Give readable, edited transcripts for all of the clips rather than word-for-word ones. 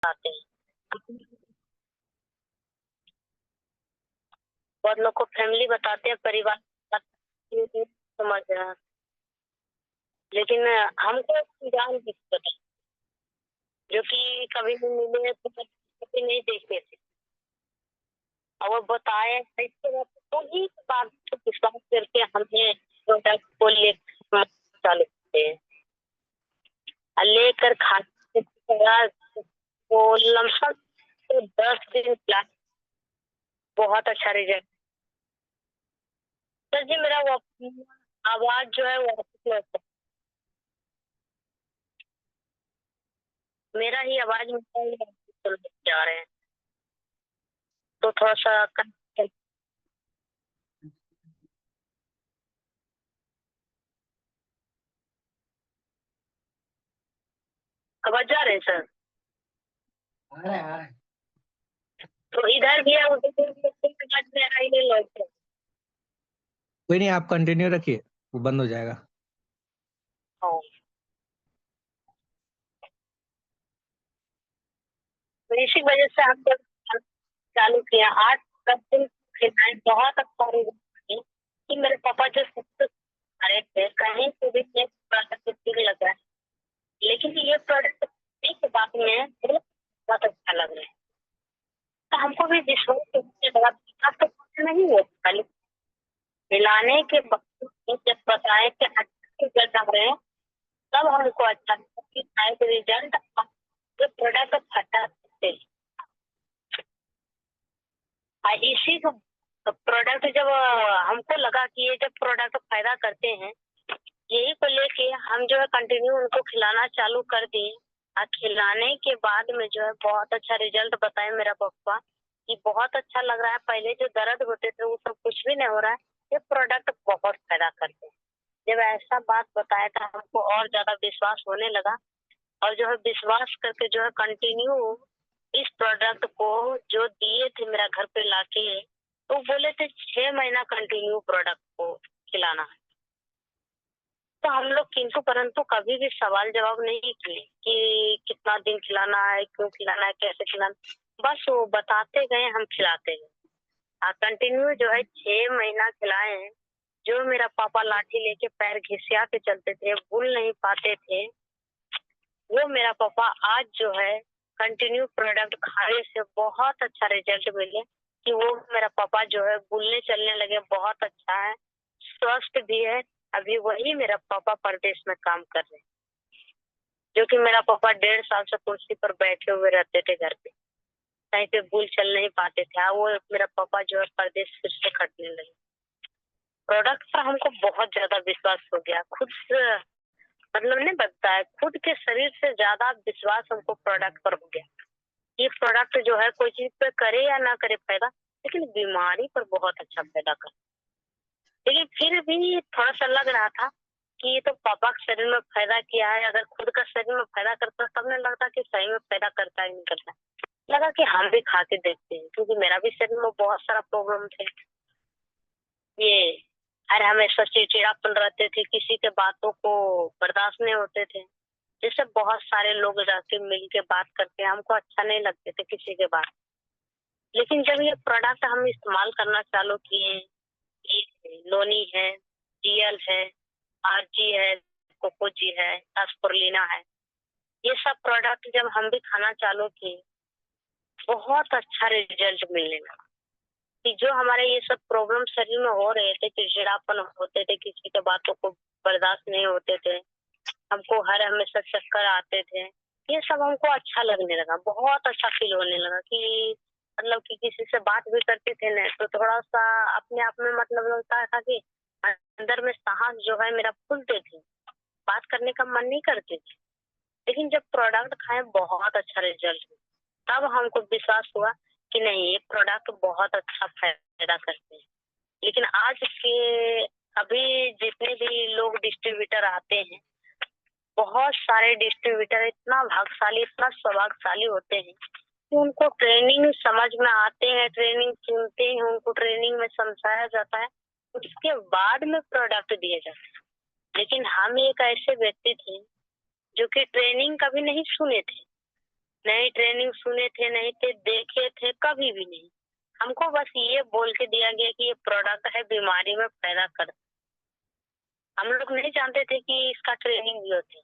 आते हैं। बहुत लोग को फैमिली बताते हैं, परिवार समझ रहे हैं, लेकिन हमको जान नहीं पता, जो कि कभी भी मिले तो कभी नहीं देखे थे, और वो बताए इसके बाद तो ही बात को विश्वास करके हमने प्रोडक्ट को लेकर चालू किए हैं। और लेकर खाने के बाद वो लमसम तो 10 दिन क्लास, बहुत अच्छा रिजल्ट। सर जी मेरा वो आवाज जो है वो मेरा ही आवाज जा रहे हैं, तो थोड़ा सा आवाज जा रहे हैं सर। आ रहा है। तो इधर भी है, उधर भी कोई नहीं, आप कंटिन्यू रखिए, वो बंद हो जाएगा। तो इसी वजह से हम जब चालू किया 8-10 दिन खिलाए, बहुत अच्छा रिजल्ट कि मेरे पापा जो सबसे रहे थे कहीं से भी ये प्रोडक्ट ठीक लगा, लेकिन ये प्रोडक्ट के बाद में बहुत अच्छा लग रहा है, तो हमको भी विश्वास तो नहीं हो खाली मिलाने के बाद जब बताए कि अच्छा रिजल्ट आ रहे हैं, तब हमको अच्छा रिजल्ट प्रोडक्ट फटा सकते। इसी को प्रोडक्ट जब हमको लगा कि ये जब प्रोडक्ट फायदा करते हैं, यही को लेके हम जो है कंटिन्यू उनको खिलाना चालू कर दिए। और खिलाने के बाद में जो है बहुत अच्छा रिजल्ट बताए मेरा पापा कि बहुत अच्छा लग रहा है, पहले जो दर्द होते थे वो सब कुछ भी नहीं हो रहा है, ये प्रोडक्ट बहुत फायदा करते हैं। जब ऐसा बात बताया था हमको और ज्यादा विश्वास होने लगा, और जो है विश्वास करके जो है कंटिन्यू इस प्रोडक्ट को जो दिए थे मेरा घर पे लाके, तो बोले थे 6 महीना कंटिन्यू प्रोडक्ट को खिलाना है। तो हम लोग किंतु परंतु कभी भी सवाल जवाब नहीं किए कि कितना दिन खिलाना है, क्यों खिलाना है, कैसे खिलाना, बस वो बताते गए, हम खिलाते गए। कंटिन्यू जो है 6 महीना खिलाए हैं। जो मेरा पापा लाठी लेके पैर घिसिया के चलते थे, बुल नहीं पाते थे, वो मेरा पापा आज जो है कंटिन्यू प्रोडक्ट खाने से बहुत अच्छा रिजल्ट मिले कि वो मेरा पापा जो है बुलने चलने लगे, बहुत अच्छा है, स्वस्थ भी है। अभी वही मेरा पापा परदेश में काम कर रहे हैं, जो कि मेरा पापा 1.5 साल से कुर्सी पर बैठे हुए रहते थे घर पे, कहीं पे बुल चल नहीं पाते थे। वो मेरा पापा जो है परदेश फिर से खटने लगे। प्रोडक्ट पर हमको बहुत ज्यादा विश्वास हो गया, खुद मतलब नहीं बनता है, खुद के शरीर से ज्यादा विश्वास हमको प्रोडक्ट पर हो गया। ये प्रोडक्ट जो है कोई चीज पे करे या ना करे फायदा, लेकिन बीमारी पर बहुत अच्छा फायदा कर। लेकिन फिर भी थोड़ा सा लग रहा था कि ये तो पापा के शरीर में फायदा किया है, अगर खुद का शरीर में फायदा करता तब नहीं लगता कि सही में फायदा करता है नहीं करता। लगा कि हम भी खा के देखते हैं, क्योंकि मेरा भी शरीर में बहुत सारा प्रॉब्लम थे। ये अरे हमेशा चिड़चिड़ापन रहते थे, किसी के बातों को बर्दाश्त नहीं होते थे, जैसे बहुत सारे लोग जाके मिल के बात करते हैं, हमको अच्छा नहीं लगते थे किसी के बात। लेकिन जब ये प्रोडक्ट हम इस्तेमाल करना चालू किए, लोनी है, जीएल है, आरजी है, कोकोजी है, एस्पुरलिना है, ये सब प्रोडक्ट जब हम भी खाना चालू किए, बहुत अच्छा रिजल्ट मिलने लगा। कि जो हमारे ये सब प्रॉब्लम शरीर में हो रहे थे, चिड़चिड़ापन होते थे, किसी के बातों को बर्दाश्त नहीं होते थे, हमको हर हमेशा चक्कर आते थे, ये सब हमको अच्छा लगने लगा, बहुत अच्छा फील होने लगा कि मतलब कि किसी से बात भी करते थे ना, तो थोड़ा सा अपने आप में मतलब लगता था कि अंदर में साहस जो है मेरा फूलते थे, बात करने का मन नहीं करते थे। लेकिन जब प्रोडक्ट खाए बहुत अच्छा रिजल्ट, तब हमको विश्वास हुआ कि नहीं, ये प्रोडक्ट बहुत अच्छा फायदा करते हैं। लेकिन आज के अभी जितने भी लोग डिस्ट्रीब्यूटर आते हैं, बहुत सारे डिस्ट्रीब्यूटर इतना भागशाली, इतना स्वभागशाली होते हैं कि उनको ट्रेनिंग समझ में आते हैं, ट्रेनिंग सुनते हैं, उनको ट्रेनिंग में समझाया जाता है, उसके बाद में प्रोडक्ट दिए जाते हैं। लेकिन हम एक ऐसे व्यक्ति थे जो कि ट्रेनिंग कभी नहीं सुने थे, नहीं ट्रेनिंग सुने थे, नहीं थे देखे थे, कभी भी नहीं। हमको बस ये बोल के दिया गया कि ये प्रोडक्ट है, बीमारी में पैदा कर। हम लोग नहीं जानते थे कि इसका ट्रेनिंग भी होती है।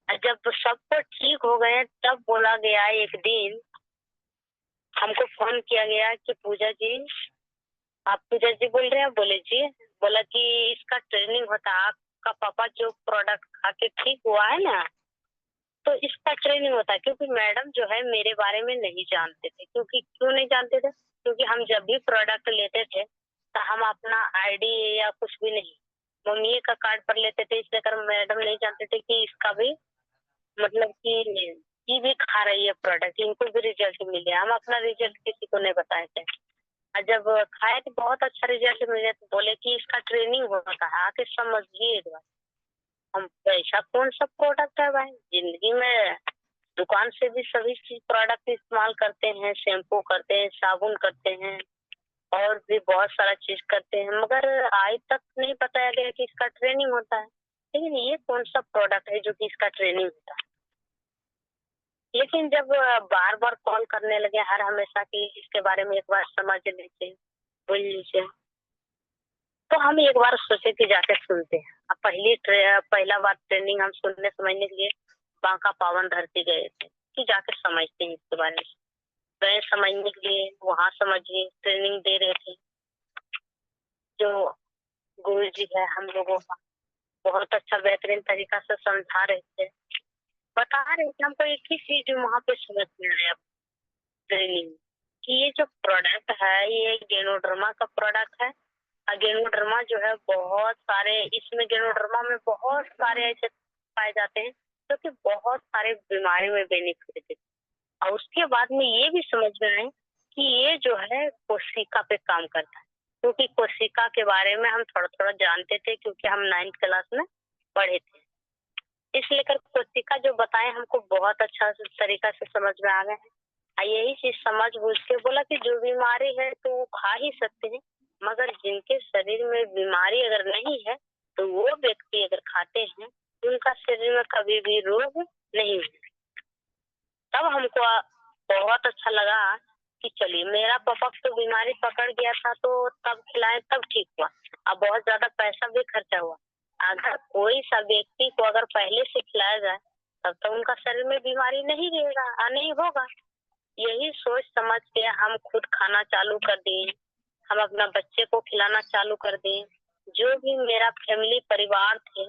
और जब सबको ठीक हो गए तब बोला गया एक दिन, हमको फोन किया गया कि पूजा जी, आप पूजा जी बोल रहे हैं? बोले जी। बोला कि इसका ट्रेनिंग होता है, आपका पापा जो प्रोडक्ट खा के ठीक हुआ है ना, तो इसका ट्रेनिंग होता है। क्योंकि मैडम जो है मेरे बारे में नहीं जानते थे। क्योंकि क्यों नहीं जानते थे? क्योंकि हम जब भी प्रोडक्ट लेते थे तो हम अपना आईडी या कुछ भी नहीं, मम्मी का कार्ड पर लेते थे। इसलिए कर मैडम नहीं जानते थे कि इसका भी मतलब कि ये भी खा रही है प्रोडक्ट, इनको भी रिजल्ट मिले। हम अपना रिजल्ट किसी को नहीं बताए थे। और जब खाए तो बहुत अच्छा रिजल्ट मिले तो बोले कि इसका ट्रेनिंग होता है, आके समझिए एक बार। हम ऐसा कौन सा प्रोडक्ट है भाई, जिंदगी में दुकान से भी सभी चीज प्रोडक्ट इस्तेमाल करते हैं, शैम्पू करते हैं, साबुन करते हैं, और भी बहुत सारा चीज करते हैं, मगर आज तक नहीं बताया गया कि इसका ट्रेनिंग होता है। लेकिन ये कौन सा प्रोडक्ट है जो कि इसका ट्रेनिंग होता है? लेकिन जब बार बार कॉल करने लगे हर हमेशा कि इसके बारे में एक बार समझ लीजिए, बोल लीजिए, तो हम एक बार सोचे कि जाके सुनते हैं। अब पहला बार ट्रेनिंग हम सुनने समझने के लिए बांका पावन धरती गए थे कि जाकर समझते हैं इसके बारे में। गए समझने के लिए, वहाँ समझिए ट्रेनिंग दे रहे थे जो गुरु जी है हम लोगों का, बहुत अच्छा बेहतरीन तरीका से समझा रहे थे, बता रहे थे हमको। एक ही चीज वहाँ पे समझ में आया ट्रेनिंग, कि ये जो प्रोडक्ट है ये गेनोडर्मा का प्रोडक्ट है। और गेनोडर्मा जो है बहुत सारे, इसमें गेनोडर्मा में बहुत सारे ऐसे पाए जाते हैं जो कि बहुत सारे बीमारी में बेनिफिट देते हैं। और उसके बाद में ये भी समझ में आए कि ये जो है कोशिका पे काम करता है। क्योंकि कोशिका के बारे में हम थोड़ा थोड़ा जानते थे, क्योंकि हम 9th क्लास में पढ़े थे। इसलिए कर कोशिका जो बताए हमको बहुत अच्छा तरीका से समझ में आ गए हैं। यही चीज समझ बूझ के बोला कि जो बीमारी है तो वो खा ही सकते हैं, मगर जिनके शरीर में बीमारी अगर नहीं है तो वो व्यक्ति अगर खाते हैं तो उनका शरीर में कभी भी रोग नहीं है। तब हमको बहुत अच्छा लगा कि चलिए, मेरा पापा को बीमारी पकड़ गया था तो तब खिलाए तब ठीक हुआ। अब बहुत ज्यादा पैसा भी खर्चा हुआ। अगर कोई सा व्यक्ति को अगर पहले से खिलाया जाए तब तो उनका शरीर में बीमारी नहीं रहेगा, नहीं होगा। यही सोच समझ के हम खुद खाना चालू कर दिए। हम अपना बच्चे को खिलाना चालू कर दिए। जो भी मेरा फैमिली परिवार थे,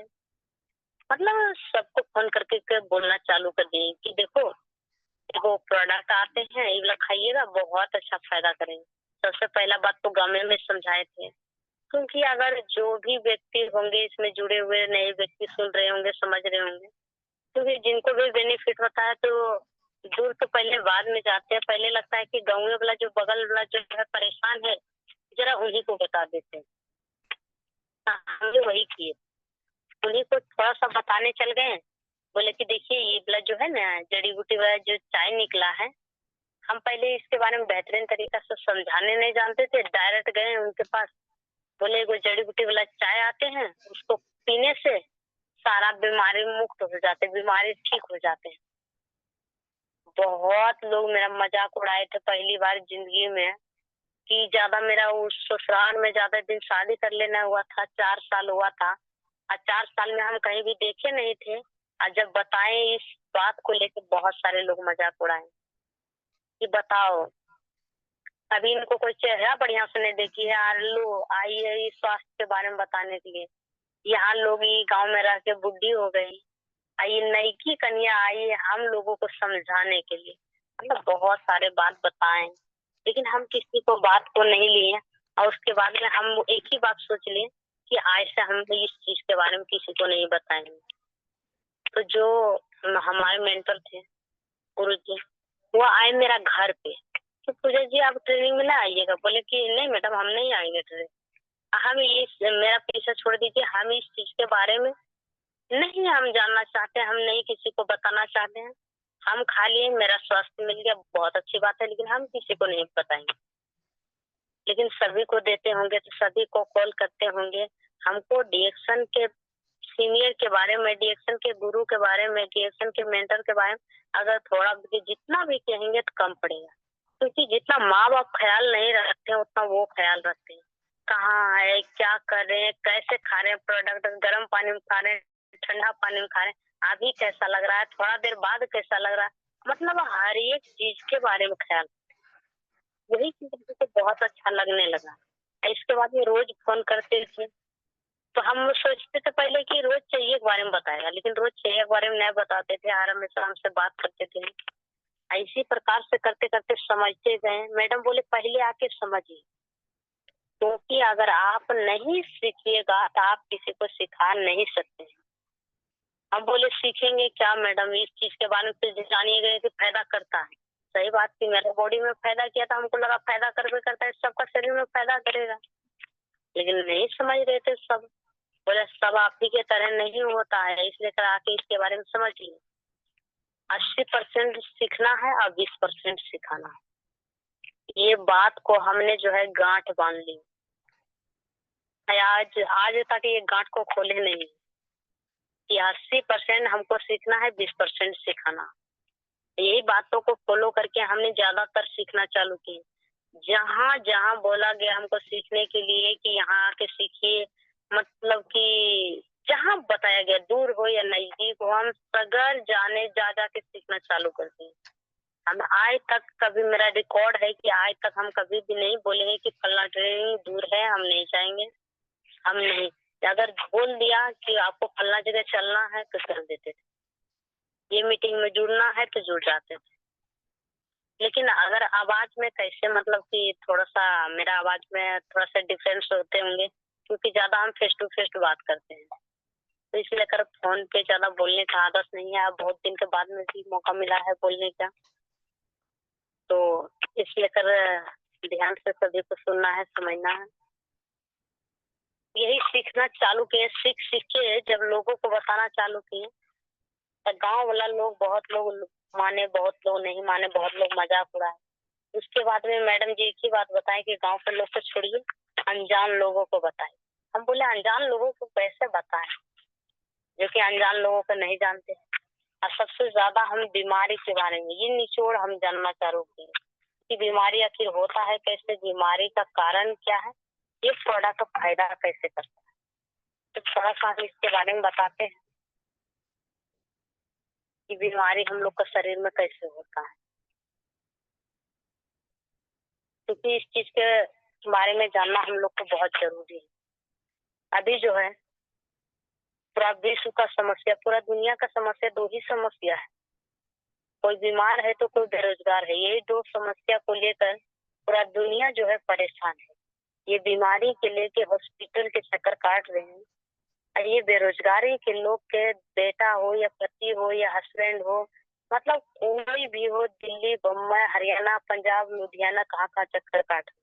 मतलब सबको फोन करके बोलना चालू कर दिए कि देखो वो प्रोडक्ट आते हैं, ये वाला खाइएगा, बहुत अच्छा फायदा करेंगे। सबसे पहला बात तो गाँव में समझाए थे। क्योंकि अगर जो भी व्यक्ति होंगे इसमें जुड़े हुए, नए व्यक्ति सुन रहे होंगे, समझ रहे होंगे, क्योंकि जिनको भी बेनिफिट होता है तो दूर तो पहले बाद में जाते हैं। पहले लगता है कि गाँव वाला जो बगल वाला जो है परेशान है, जरा उन्हीं को बता देते हैं। हाँ, हमने वही किए, उन्हीं को थोड़ा सा बताने चल गए। बोले कि देखिए ये वाला जो है ना जड़ी बूटी वाला जो चाय निकला है, हम पहले इसके बारे में बेहतरीन तरीका से समझाने नहीं जानते थे। डायरेक्ट गए उनके पास, बोले वो जड़ी बूटी वाला चाय आते हैं, उसको पीने से सारा बीमारी मुक्त हो जाते, बीमारी ठीक हो जाते हैं। बहुत लोग मेरा मजाक उड़ाए थे पहली बार जिंदगी में कि ज्यादा मेरा उस ससुराल में ज्यादा दिन शादी कर लेना हुआ था, 4 साल हुआ था। और 4 साल में हम कहीं भी देखे नहीं थे। और जब बताए इस बात को लेकर बहुत सारे लोग मजाक उड़ाए कि बताओ, अभी इनको कोई चेहरा बढ़िया से नहीं देखी है, यार लो आई है इस स्वास्थ्य के बारे में बताने के लिए। यहाँ लोग ये गांव में रह के बुढ़ी हो गई, ये नई की कन्या आई है हम लोगों को समझाने के लिए। मतलब बहुत सारे बात बताएं, लेकिन हम किसी को बात को नहीं लिए। और उसके बाद में हम एक ही बात सोच लिए कि आज से हम इस चीज के बारे में किसी को नहीं बताएंगे। तो जो हमारे मेंटर थे गुरु जी, वो आए मेरा घर पे तो पूजा जी आप ट्रेनिंग में ना आइएगा। बोले कि नहीं मैडम हम नहीं आएंगे ट्रेनिंग, हम इस मेरा पीछा छोड़ दीजिए, हम इस चीज के बारे में नहीं हम जानना चाहते, हम नहीं किसी को बताना चाहते हैं। हम खा लिए, मेरा स्वास्थ्य मिल गया, बहुत अच्छी बात है, लेकिन हम किसी को नहीं बताएंगे। लेकिन सभी को देते होंगे तो सभी को कॉल करते होंगे। हमको डिएक्शन के सीनियर के बारे में, डीएक्शन के गुरु के बारे में, डीएक्शन के मेंटर के बारे में अगर थोड़ा भी जितना भी कहेंगे तो कम पड़ेगा, क्योंकि जितना माँ बाप ख्याल नहीं रखते हैं उतना वो ख्याल रखते हैं। कहाँ है, क्या कर रहे हैं, कैसे खा रहे हैं प्रोडक्ट, गर्म पानी में खा रहे हैं, ठंडा पानी में खा रहे हैं, अभी कैसा लग रहा है, थोड़ा देर बाद कैसा लग रहा है, मतलब हर एक चीज के बारे में ख्याल। यही चीज मुझे बहुत अच्छा लगने लगा। इसके बाद में रोज फोन करते थे, तो हम सोचते थे पहले कि रोज चाहिए के बारे में बताएगा, लेकिन रोज चाहिए के बारे में नहीं बताते थे, हर हमेशा हमसे बात करते थे। इसी प्रकार से करते करते समझते गए। मैडम बोले पहले आके समझिए, क्योंकि अगर आप नहीं सीखिएगा तो आप किसी को सिखा नहीं सकते। हम बोले सीखेंगे क्या मैडम, इस चीज के बारे में तो जानिए गए कि फायदा करता है। सही बात थी, मेरे बॉडी में फायदा किया था, हमको लगा फायदा करके करता है, सबका शरीर में फायदा करेगा, लेकिन नहीं समझ रहे थे सब। बोले सब आप ही के तरह नहीं होता है, इसलिए कर आके इसके बारे में समझिए। 80% सीखना है और 20% सिखाना है। ये बात को हमने जो है गांठ बांध ली। आज आज तक ये गांठ को खोले नहीं कि 80% हमको सीखना है, 20% सिखाना। यही बातों को फॉलो करके हमने ज्यादातर सीखना चालू की। जहाँ जहाँ बोला गया हमको सीखने के लिए कि यहाँ आके सीखिए, मतलब कि जहाँ बताया गया, दूर हो या नजदीक हो, हम सगर जाने जा के सीखना चालू करते हैं। हम आज तक, कभी मेरा रिकॉर्ड है कि आज तक हम कभी भी नहीं बोलेंगे कि फलना ट्रेनिंग दूर है हम नहीं जाएंगे, हम नहीं। अगर बोल दिया कि आपको फलना जगह चलना है तो चल देते थे, ये मीटिंग में जुड़ना है तो जुड़ जाते थे। लेकिन अगर आवाज में कैसे, मतलब कि थोड़ा सा मेरा आवाज में थोड़ा सा डिफरेंस होते होंगे, क्योंकि ज्यादा हम फेस टू फेस बात करते हैं, तो इसलिए कर फोन पे ज्यादा बोलने का आदत नहीं है। अब बहुत दिन के बाद में भी मौका मिला है बोलने का, तो इसलिए कर ध्यान से सभी को सुनना है, समझना है। यही सीखना चालू किए, सीख सीख के जब लोगों को बताना चालू किए तो गांव वाला लोग, बहुत लोग माने, बहुत लोग नहीं माने, बहुत लोग मजाक उड़ाए। उसके बाद में मैडम जी एक ही बात बताए कि गांव के लोग को छोड़िए, अनजान लोगों को बताए। हम बोले अनजान लोगों को कैसे बताएं, जो कि अनजान लोगों को नहीं जानते हैं। और सबसे ज्यादा हम बीमारी के बारे में ये निचोड़ हम जानना चालू किए कि बीमारी आखिर होता है कैसे, बीमारी का कारण क्या है, ये प्रोडक्ट का फायदा कैसे करता है। तो थोड़ा सा हम इसके बारे में बताते हैं कि बीमारी हम लोग का शरीर में कैसे होता है, क्योंकि इस चीज के बारे में जानना हम लोग को बहुत जरूरी है। अभी जो है पूरा विश्व का समस्या, पूरा दुनिया का समस्या, दो ही समस्या है, कोई बीमार है तो कोई बेरोजगार है। यही दो समस्या को लेकर पूरा दुनिया जो है परेशान है। ये बीमारी के लेके हॉस्पिटल के चक्कर काट रहे हैं, और ये बेरोजगारी के लोग के बेटा हो या पति हो या हस्बैंड हो, मतलब कोई भी हो, दिल्ली, बम्बई, हरियाणा, पंजाब, लुधियाना, कहाँ चक्कर काट रहे।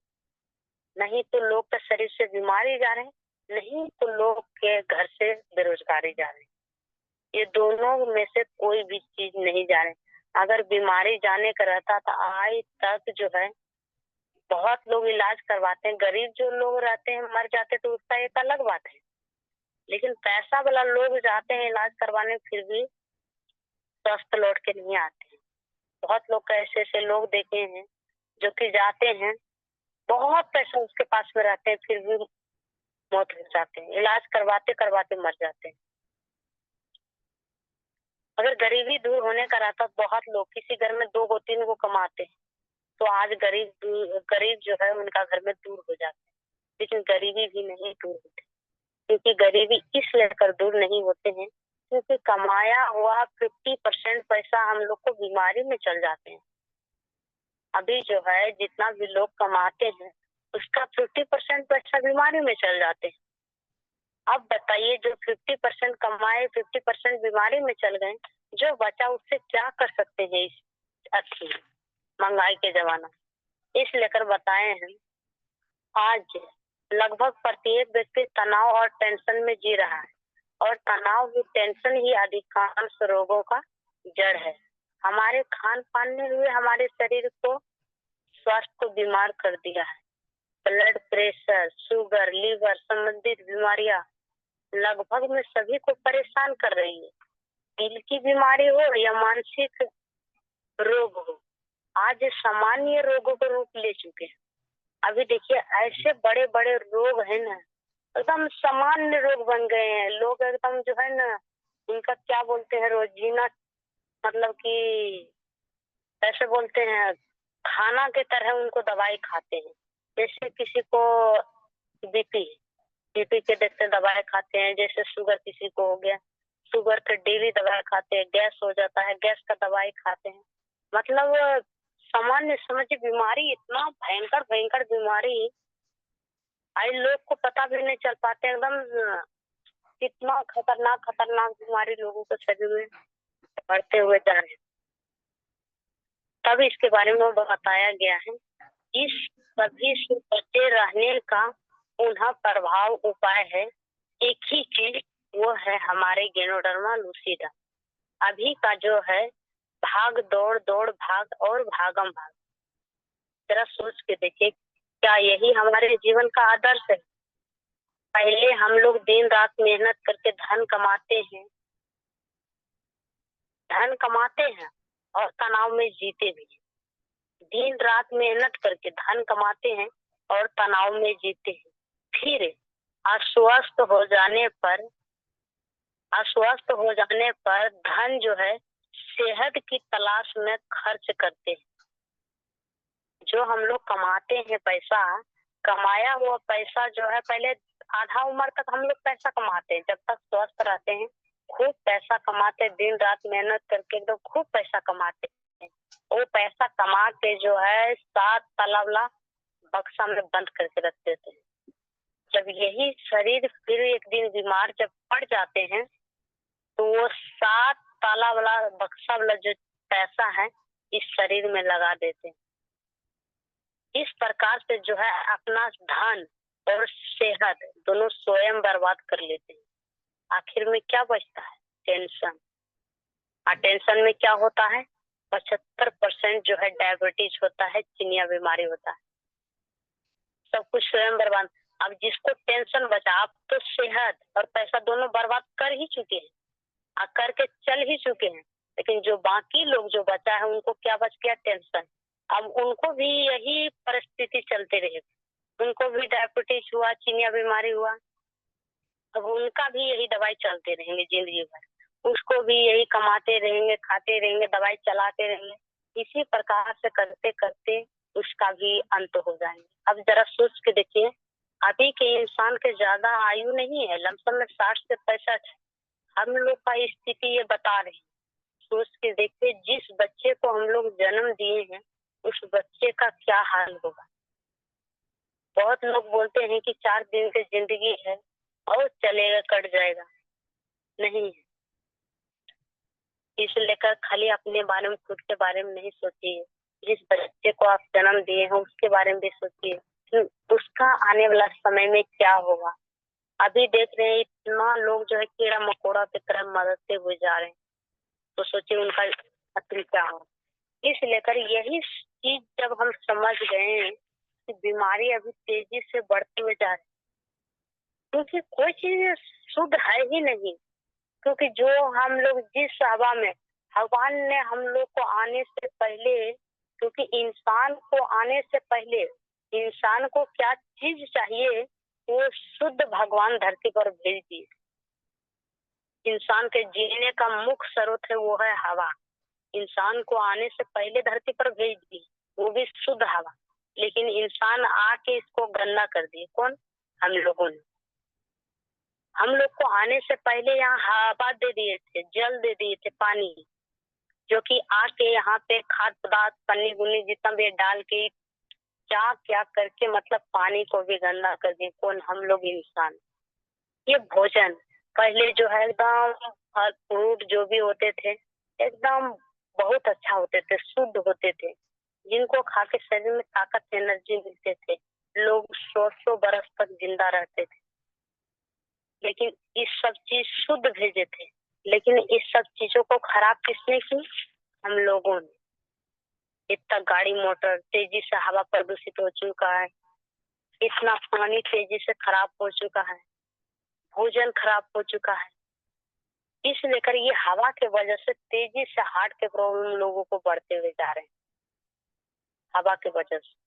नहीं तो लोग के शरीर से बीमारी जा रहे हैं, नहीं तो लोग के घर से बेरोजगारी जा रहे हैं। ये दोनों में से कोई भी चीज नहीं जा रहे। अगर बीमारी जाने का रहता तो आज तक जो है बहुत लोग इलाज करवाते हैं। गरीब जो लोग रहते हैं मर जाते तो उसका एक अलग बात है, लेकिन पैसा वाला लोग जाते हैं इलाज करवाने, फिर भी स्वस्थ लौट के नहीं आते हैं। बहुत लोग ऐसे ऐसे लोग देखे हैं जो कि जाते हैं, बहुत पैसा उसके पास में रहते हैं, फिर भी मौत हो जाते हैं, इलाज करवाते करवाते मर जाते हैं। अगर गरीबी दूर होने का रहता, बहुत लोग किसी घर में 2 को 3 को कमाते हैं, तो आज गरीब जो है उनका घर में दूर हो जाता है। लेकिन गरीबी भी नहीं दूर होती, क्योंकि गरीबी इस लेकर दूर नहीं होते हैं क्योंकि कमाया हुआ 50% पैसा हम लोग को बीमारी में चल जाते हैं। अभी जो है जितना भी लोग कमाते हैं उसका 50% पैसा बीमारी में चल जाते हैं। अब बताइए, जो 50% कमाए 50% बीमारी में चल गए, जो बचा उससे क्या कर सकते हैं इस अच्छी महंगाई के जमाना। इस लेकर बताए हैं, आज लगभग प्रत्येक व्यक्ति तनाव और टेंशन में जी रहा है, और तनाव ही, टेंशन ही अधिकांश रोगों का जड़ है। हमारे खान पान ने हुए हमारे शरीर को, स्वास्थ्य को बीमार कर दिया है। ब्लड प्रेशर, शुगर, लीवर संबंधित बीमारियां, लगभग में सभी को परेशान कर रही है। दिल की बीमारी हो या मानसिक रोग हो, आज सामान्य रोगों का रूप ले चुके हैं। अभी देखिए ऐसे बड़े बड़े रोग है ना, एकदम सामान्य रोग बन गए हैं। लोग एकदम जो है ना, उनका क्या बोलते हैं, रोजीना मतलब कि ऐसे बोलते हैं, खाना के तरह उनको दवाई खाते हैं। जैसे किसी को बीपी बीपी के देखते दवाई खाते हैं, जैसे शुगर किसी को हो गया, शुगर के डेली दवाई खाते हैं, गैस हो जाता है गैस का दवाई खाते हैं। मतलब सामान्य समझिए बीमारी, इतना भयंकर भयंकर बीमारी आई लोग को पता भी नहीं चल पाते। एकदम कितना खतरनाक खतरनाक बीमारी लोगों के शरीर में बढ़ते हुए जा रहे हैं। तब इसके बारे में बताया गया है। इस सभी से बचे रहने का पुनः प्रभाव उपाय है एक ही चीज, वो है हमारे गेनोडर्मा लूसिडा। अभी का जो है भाग दौड़ दौड़ भाग और भागम भाग, जरा सोच के देखिए, क्या यही हमारे जीवन का आदर्श है? पहले हम लोग दिन रात मेहनत करके धन कमाते हैं और तनाव में जीते भी हैं। दिन रात मेहनत करके धन कमाते हैं और तनाव में जीते हैं। फिर अस्वस्थ हो जाने पर धन जो है सेहत की तलाश में खर्च करते हैं। जो हम लोग कमाते हैं पैसा, कमाया हुआ पैसा जो है, पहले आधा उम्र तक हम लोग पैसा कमाते हैं, जब तक स्वस्थ रहते हैं खूब पैसा कमाते, दिन रात मेहनत करके एकदम खूब पैसा कमाते हैं। वो पैसा कमा के जो है 7 ताला वाला बक्सा में बंद करके रख देते हैं। जब यही शरीर फिर एक दिन बीमार जब पड़ जाते हैं, तो वो 7 ताला वाला बक्सा वाला जो पैसा है इस शरीर में लगा देते हैं। इस प्रकार से जो है अपना धन और सेहत दोनों स्वयं बर्बाद कर लेते हैं। आखिर में क्या बचता है? टेंशन। और टेंशन में क्या होता है? 75% जो है डायबिटीज होता है, चिनिया बीमारी होता है, सब कुछ स्वयं बर्बाद। अब जिसको टेंशन बचा, आप तो सेहत और पैसा दोनों बर्बाद कर ही चुके हैं, करके चल ही चुके हैं। लेकिन जो बाकी लोग जो बचा है उनको क्या बच गया? टेंशन। अब उनको भी यही परिस्थिति चलते रहेगी, उनको भी डायबिटीज हुआ, चिनिया बीमारी हुआ, अब उनका भी यही दवाई चलते रहेंगे जिंदगी भर। उसको भी यही कमाते रहेंगे, खाते रहेंगे, दवाई चलाते रहेंगे। इसी प्रकार से करते करते उसका भी अंत हो जाएंगे। अब जरा सोच के देखिए, अभी के इंसान के ज्यादा आयु नहीं है, लमसम में 60 से 65। हम लोग का स्थिति ये बता रहे हैं। सोच के देखिए, जिस बच्चे को हम लोग जन्म दिए हैं उस बच्चे का क्या हाल होगा। बहुत लोग बोलते हैं कि 4 दिन की जिंदगी है और चलेगा, कट जाएगा। नहीं है। इस लेकर खाली अपने बारे में, खुद के बारे में नहीं सोचिए, जिस बच्चे को आप जन्म दिए हैं उसके बारे में भी सोचिए कि उसका आने वाला समय में क्या होगा। अभी देख रहे हैं इतना लोग जो है कीड़ा मकोड़ा की तरह मरते हुए जा रहे हैं, तो सोचिए उनका असली क्या हो। इस लेकर यही चीज जब हम समझ गए हैं कि बीमारी अभी तेजी से बढ़ते हुए जा रही है, क्योंकि कोई चीज शुद्ध है ही नहीं। क्योंकि जो हम लोग जिस हवा में, भगवान ने हम लोग को आने से पहले, क्योंकि इंसान को आने से पहले इंसान को क्या चीज चाहिए, वो शुद्ध भगवान धरती पर भेज दिए। इंसान के जीने का मुख्य स्रोत है वो है हवा। इंसान को आने से पहले धरती पर भेज दी, वो भी शुद्ध हवा। लेकिन इंसान आके इसको गंदा कर दिए। कौन? हम लोगों ने। हम लोग को आने से पहले यहाँ हवा दे दिए थे, जल दे दिए थे, पानी, जो कि आके यहाँ पे खाद पदार्थ पन्नी गुन्नी जितना भी डाल के क्या क्या करके मतलब पानी को भी गंदा कर दिए। कौन? हम लोग इंसान। ये भोजन पहले जो है एकदम फल फ्रूट जो भी होते थे एकदम बहुत अच्छा होते थे, शुद्ध होते थे, जिनको खा के शरीर में ताकत एनर्जी मिलते थे। लोग 100-100 बरस तक जिंदा रहते थे। लेकिन इस सब चीज शुद्ध भेजे थे, लेकिन इस सब चीजों को खराब किसने की? हम लोगों ने। इतना गाड़ी मोटर तेजी से, हवा प्रदूषित हो चुका है, इतना पानी तेजी से खराब हो चुका है, भोजन खराब हो चुका है। इस लेकर ये हवा के वजह से तेजी से हार्ट के प्रॉब्लम लोगों को बढ़ते हुए जा रहे हैं, हवा के वजह से।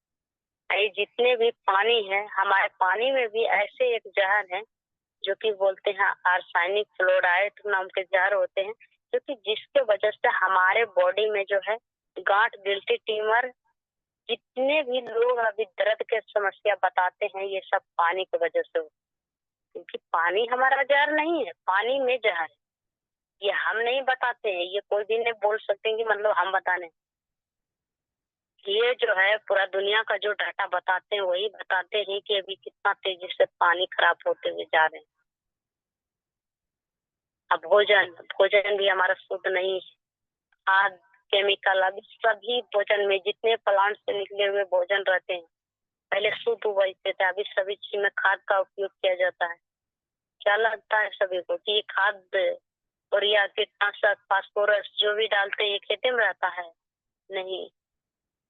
ये जितने भी पानी है, हमारे पानी में भी ऐसे एक जहर है जो कि बोलते हैं आर्सेनिक फ्लोराइड नाम के जहर होते हैं, जो कि जिसके वजह से हमारे बॉडी में जो है गांठ, गिल्टी, ट्यूमर, जितने भी लोग अभी दर्द के समस्या बताते हैं, ये सब पानी की वजह से होता है। क्योंकि पानी हमारा जहर नहीं है, पानी में जहर है। ये हम नहीं बताते हैं, ये कोई भी नहीं बोल सकते कि मतलब हम बताने। ये जो है पूरा दुनिया का जो डाटा बताते हैं वही बताते हैं कि अभी कितना तेजी से पानी खराब होते हुए जा रहे हैं। अब भोजन भी हमारा शुद्ध नहीं है, खाद, केमिकल, अभी सभी भोजन में जितने प्लांट से निकले हुए भोजन रहते हैं, पहले शुद्ध उबलते थे, अभी सभी चीज में खाद का उपयोग किया जाता है। क्या लगता है सभी को कि ये खाद और या कीटनाशक, फास्फोरस जो भी डालते हैं ये खेती में रहता है? नहीं,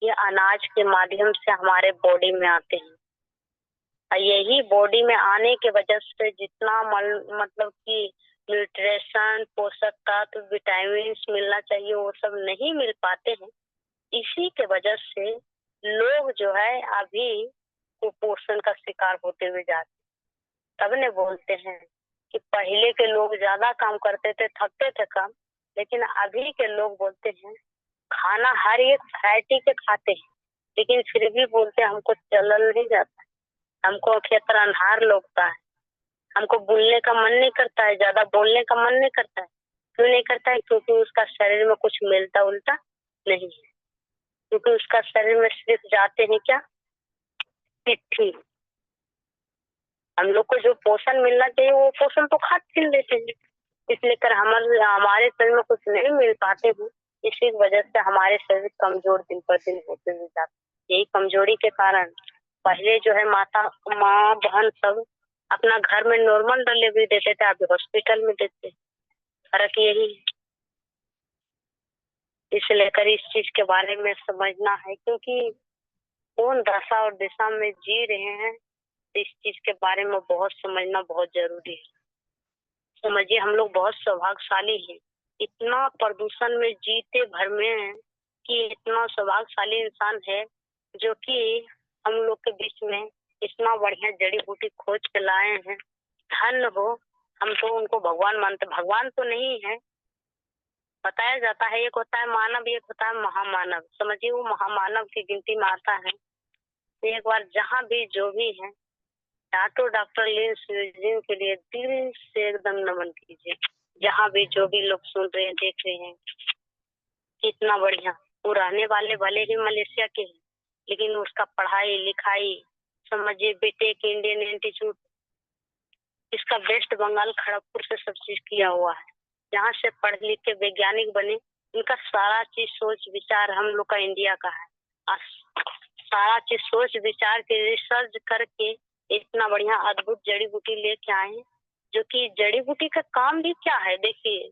ये अनाज के माध्यम से हमारे बॉडी में आते हैं। और यही बॉडी में आने के वजह से जितना मतलब कि न्यूट्रिशन, पोषक तत्व, विटामिन मिलना चाहिए वो सब नहीं मिल पाते हैं। इसी के वजह से लोग जो है अभी कुपोषण का शिकार होते हुए जाते हैं। तब ने बोलते हैं कि पहले के लोग ज्यादा काम करते थे, थकते थे कम, लेकिन अभी के लोग बोलते हैं खाना हर एक वैरायटी के खाते हैं, लेकिन फिर भी बोलते हैं हमको चलल नहीं जाता, हमको खेतर अन्हार लगता है, हमको बोलने का मन नहीं करता है, ज्यादा बोलने का मन नहीं करता है। क्यों नहीं करता है? क्योंकि उसका शरीर में कुछ मिलता उल्टा नहीं है। क्योंकि उसका शरीर में सिर्फ जाते हैं क्या? पिट्ठी। हम लोग को जो पोषण मिलना चाहिए वो पोषण तो खा छीन लेते हैं, इसलिए कर हमारे शरीर में कुछ नहीं मिल पाते हैं। इसी वजह से हमारे शरीर कमजोर दिन पर दिन होते हुए जाते। यही कमजोरी के कारण पहले जो है माँ बहन सब अपना घर में नॉर्मल डिलीवरी देते थे, अभी हॉस्पिटल में देते। फर्क यही है। इसलिए कर इस चीज के बारे में समझना है, क्योंकि कौन दशा और दिशा में जी रहे हैं, इस चीज के बारे में बहुत समझना बहुत जरूरी है। समझिए हम लोग बहुत सौभाग्यशाली हैं, इतना प्रदूषण में जीते भर में है कि इतना सौभाग्यशाली इंसान है जो कि हम लोग के बीच में इतना बढ़िया जड़ी बूटी खोज के लाए हैं। धन्य हो, हम तो उनको भगवान मानते। भगवान तो नहीं है, बताया जाता है एक होता है मानव, एक होता है महामानव। समझिए वो महामानव की गिनती में आता है। तो एक बार जहाँ भी जो भी है डॉक्टर लिंस के लिए दिल से एकदम नमन कीजिए। जहाँ भी जो भी लोग सुन रहे हैं, देख रहे हैं, कितना बढ़िया। वो रहने वाले भले ही मलेशिया के हैं, लेकिन उसका पढ़ाई लिखाई समझिए बीटेक इंडियन इंस्टीट्यूट, इसका वेस्ट बंगाल खड़गपुर से सब चीज किया हुआ है। यहाँ से पढ़ लिख के वैज्ञानिक बने, इनका सारा चीज सोच विचार हम लोग का इंडिया का है। सारा चीज सोच विचार के रिसर्च करके इतना बढ़िया अद्भुत जड़ी बूटी लेके आए, जो कि जड़ी बूटी का काम भी क्या है देखिए,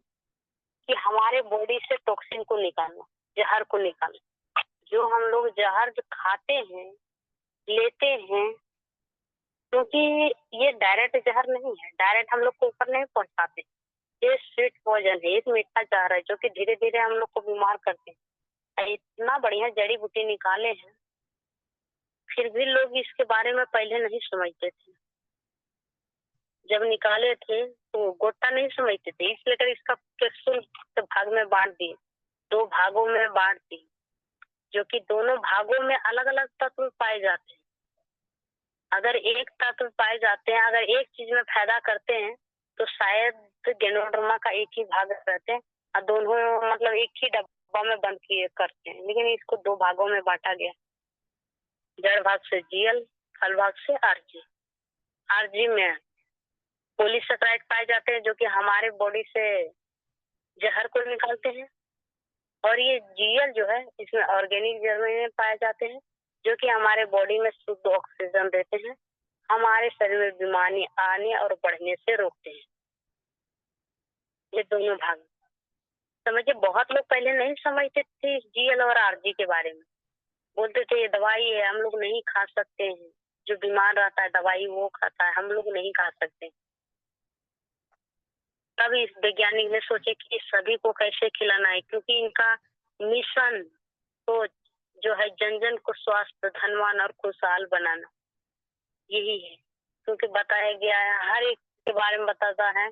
कि हमारे बॉडी से टॉक्सिन को निकालना, जहर को निकालना। जो हम लोग जहर जो खाते हैं, लेते हैं, क्योंकि ये डायरेक्ट जहर नहीं है, डायरेक्ट हम लोग को ऊपर नहीं पहुंचाते। ये स्वीट पॉइजन है, एक मीठा जहर है जो कि धीरे धीरे हम लोग को बीमार करते हैं। इतना बढ़िया जड़ी बूटी निकाले हैं, फिर भी लोग इसके बारे में पहले नहीं समझते थे। जब निकाले थे तो गोटा नहीं समझते थे, इसलिए इसका कैप्सूल भाग में बांट दिए, 2 भागों में बांट दिए, जो कि दोनों भागों में अलग अलग तत्व पाए जाते हैं। अगर एक तत्व पाए जाते हैं, अगर एक चीज में फायदा करते हैं तो शायद गेनोडर्मा का एक ही भाग रहते हैं और दोनों मतलब एक ही डब्बा में बंद किए करते हैं, लेकिन इसको 2 भागों में बांटा गया। जड़ भाग से जीएल, फल भाग से आरजी। आरजी में पॉलीसेकेराइड पाए जाते हैं जो कि हमारे बॉडी से जहर को निकालते हैं, और ये जीएल जो है इसमें ऑर्गेनिक जर्मेनियम पाए जाते हैं जो कि हमारे बॉडी में शुद्ध ऑक्सीजन देते हैं, हमारे शरीर में बीमारी आने और बढ़ने से रोकते हैं। ये दोनों भाग समझिए। बहुत लोग पहले नहीं समझते थे जीएल और आरजी के बारे में, बोलते थे ये दवाई है, हम लोग नहीं खा सकते हैं। जो बीमार रहता है दवाई वो खाता है, हम लोग नहीं खा सकते। तब इस वैज्ञानिक ने सोचे कि सभी को कैसे खिलाना है, क्योंकि इनका मिशन तो जो है जन जन को स्वस्थ, धनवान और खुशहाल बनाना यही है। क्योंकि बताया गया है, हर एक के बारे में बताता है,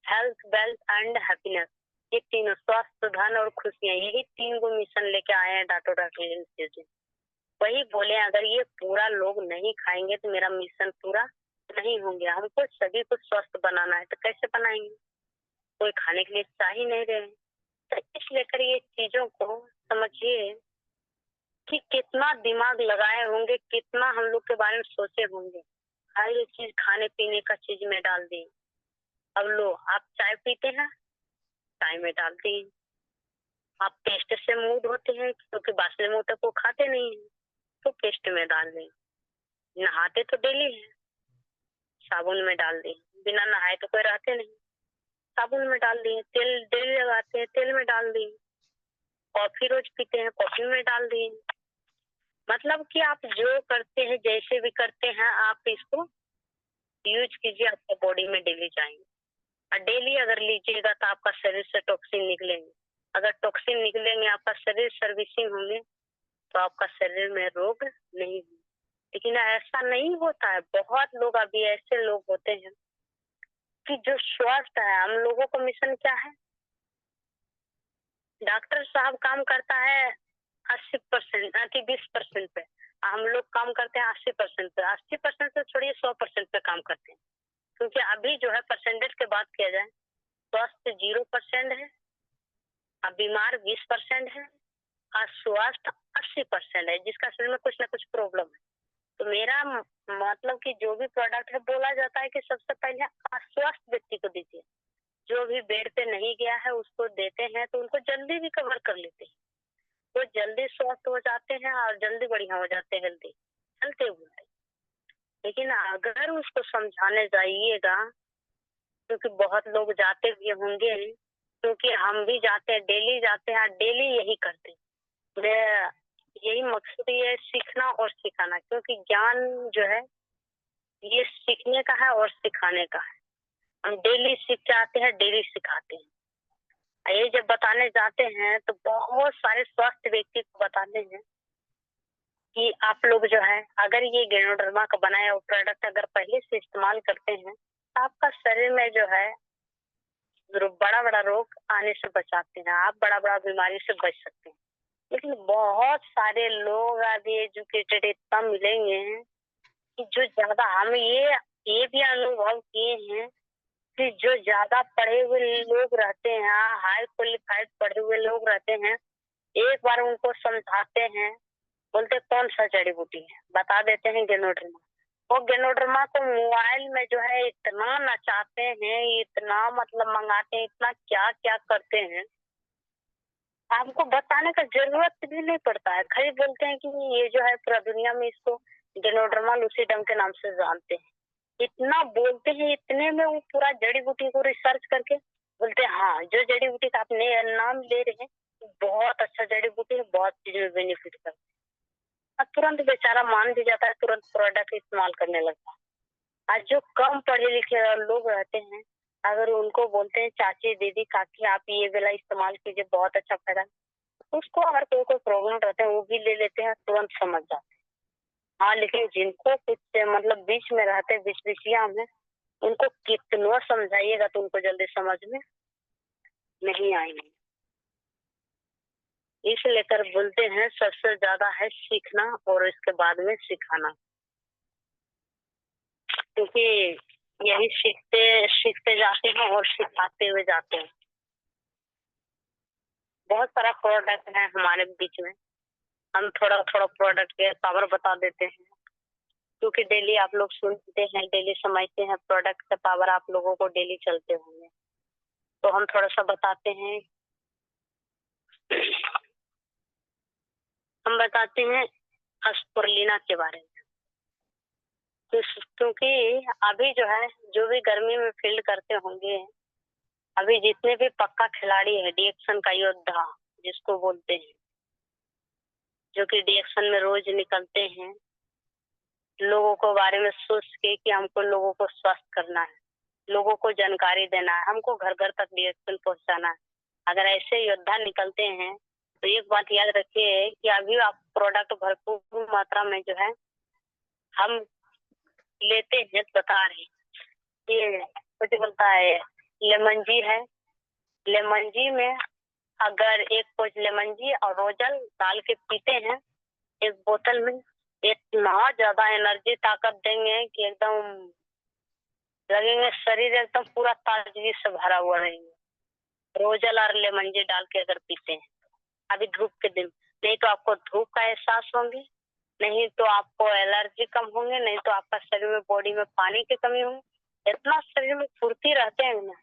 हेल्थ, वेल्थ एंड हैप्पीनेस, ये तीनों, स्वास्थ्य, धन और खुशियां, यही तीन को मिशन लेके आए हैं डॉक्टर जी। वही बोले अगर ये पूरा लोग नहीं खाएंगे तो मेरा मिशन पूरा नहीं होंगे। हमको सभी को स्वस्थ बनाना है, तो कैसे बनाएंगे? कोई खाने के लिए चाह ही नहीं रहे। तो इस लेकर ये चीजों को समझिए कि कितना दिमाग लगाए होंगे, कितना हम लोग के बारे में सोचे होंगे। हर एक चीज खाने पीने का चीज में डाल दी। अब लो, आप चाय पीते हैं, चाय में डाल दी। आप पेस्ट से मूड होते हैं क्योंकि बासले मोटे को खाते नहीं है, तो पेस्ट में डाल दी। नहाते तो डेली है, साबुन में डाल दी। बिना नहाए तो कोई रहते नहीं, साबुन में डाल दिए। तेल डेली लगाते हैं, तेल में डाल दी। कॉफी रोज पीते हैं, कॉफी में डाल दिए। मतलब कि आप जो करते हैं, जैसे भी करते हैं, आप इसको यूज कीजिए, आपके बॉडी में डेली जाएंगे। और डेली अगर लीजिएगा तो आपका शरीर से टॉक्सिन निकलेंगे। अगर टॉक्सिन निकलेंगे, आपका शरीर सर्विसिंग होंगे, तो आपका शरीर में रोग नहीं होंगे। लेकिन ऐसा नहीं होता है। बहुत लोग अभी ऐसे लोग होते हैं कि जो स्वस्थ है, हम लोगों का मिशन क्या है? डॉक्टर साहब काम करता है 80% कि 20% पे, हम लोग काम करते हैं 80% पे। 80% से छोड़िए, 100% पे काम करते हैं। क्योंकि अभी जो है परसेंटेज की बात किया जाए, स्वस्थ 0% है, अब बीमार 20% है, और स्वस्थ 80% है, जिसका शरीर में कुछ ना कुछ प्रॉब्लम है। तो मेरा मतलब कि जो भी प्रोडक्ट है, बोला जाता है कि सबसे पहले अस्वस्थ व्यक्ति को दीजिए। जो भी बेड पे नहीं गया है उसको देते हैं, तो उनको जल्दी रिकवर कर लेते हैं, वो जल्दी स्वस्थ हो जाते हैं और जल्दी बढ़िया हो जाते हैं, हेल्दी चलते हुए। लेकिन अगर उसको समझाने जाइएगा, क्योंकि बहुत लोग जाते भी होंगे, क्योंकि हम भी जाते हैं, डेली जाते हैं, डेली यही करते हैं। मैं यही मकसद ये सीखना और सिखाना, क्योंकि ज्ञान जो है ये सीखने का है और सिखाने का है। हम डेली सीख के आते हैं, डेली सिखाते हैं। ये जब बताने जाते हैं तो बहुत सारे स्वस्थ व्यक्ति को बताते हैं कि आप लोग जो है, अगर ये गेनोडर्मा का बनाया हुआ प्रोडक्ट अगर पहले से इस्तेमाल करते हैं, तो आपका शरीर में जो है बड़ा बड़ा रोग आने से बचाते हैं, आप बड़ा बड़ा बीमारी से बच सकते हैं। लेकिन बहुत सारे लोग अभी एजुकेटेड इतना मिलेंगे कि जो ज्यादा, हम ये भी अनुभव किए हैं कि जो ज्यादा पढ़े हुए लोग रहते हैं, हाई क्वालिफाइड पढ़े हुए लोग रहते हैं, एक बार उनको समझाते हैं, बोलते कौन सा जड़ी बूटी है, बता देते हैं गेनोड्रमा। वो गेनोड्रमा को मोबाइल में जो है इतना नचाते हैं, इतना मतलब मंगाते हैं, इतना क्या क्या करते हैं, आपको बताने का जरूरत भी नहीं पड़ता है। खाली बोलते हैं कि ये जो है पूरा दुनिया में इसको गेनोड्रमा लूसीडम के नाम से जानते हैं। इतना बोलते हैं, इतने में वो पूरा जड़ी बूटी को रिसर्च करके बोलते हैं हाँ, जो जड़ी बूटी का आपने नाम ले रहे हैं बहुत अच्छा जड़ी बूटी है, बहुत चीज में बेनिफिट करता है। और तुरंत बेचारा मान भी जाता है, तुरंत प्रोडक्ट इस्तेमाल करने लगता है। आज जो कम पढ़े लिखे लोग रहते हैं, अगर उनको बोलते हैं चाची, दीदी, काकी, आप ये वाला इस्तेमाल कीजिए, बहुत अच्छा फायदा, उसको अगर कोई प्रॉब्लम रहता है वो भी ले लेते हैं, तुरंत समझ जाते हैं। हाँ, लेकिन जिनको कुछ मतलब बीच में रहते हैं, बीच बीचिया में, उनको कितना समझाइएगा तो उनको जल्दी समझ में नहीं आएंगे। इस लेकर बोलते हैं सबसे ज्यादा है सीखना और इसके बाद में सिखाना, क्योंकि यही सीखते सीखते जाते हैं और सिखाते हुए जाते हैं। बहुत सारा प्रोडक्ट है हमारे बीच में, हम थोड़ा थोड़ा प्रोडक्ट के पावर बता देते हैं, क्योंकि डेली आप लोग सुनते हैं, डेली समझते हैं, प्रोडक्ट का पावर आप लोगों को डेली चलते होंगे, तो हम थोड़ा सा बताते हैं। हम बताते हैं स्पुरुलिना के बारे में। क्योंकि अभी जो है, जो भी गर्मी में फील करते होंगे, अभी जितने भी पक्का खिलाड़ी है, डीएक्शन का योद्धा जिसको बोलते हैं, जो कि डीएक्शन में रोज निकलते हैं, लोगों को बारे में सोच के कि हमको लोगों को स्वस्थ करना है, लोगों को जानकारी देना है, हमको घर घर तक डिएक्शन पहुंचाना है। अगर ऐसे योद्धा निकलते हैं तो एक बात याद रखिए कि अभी आप प्रोडक्ट भरपूर मात्रा में जो है हम लेते हैं, बता रहे हैं। ये कुछ बोलता है लेमन जी है, लेमन जी में अगर एक कुछ लेमन जी और रोजल डाल के पीते हैं एक बोतल में, इतना ज्यादा एनर्जी ताकत देंगे कि एकदम लगेंगे शरीर एकदम पूरा ताजगी से भरा हुआ रहेंगे। रोजल और लेमन जी डाल के अगर पीते हैं अभी धूप के दिन, नहीं तो आपको धूप का एहसास होंगे, नहीं तो आपको एलर्जी कम होंगे, नहीं तो आपका शरीर में बॉडी में पानी की कमी होगी। इतना शरीर में फुर्ती रहते हैं ना।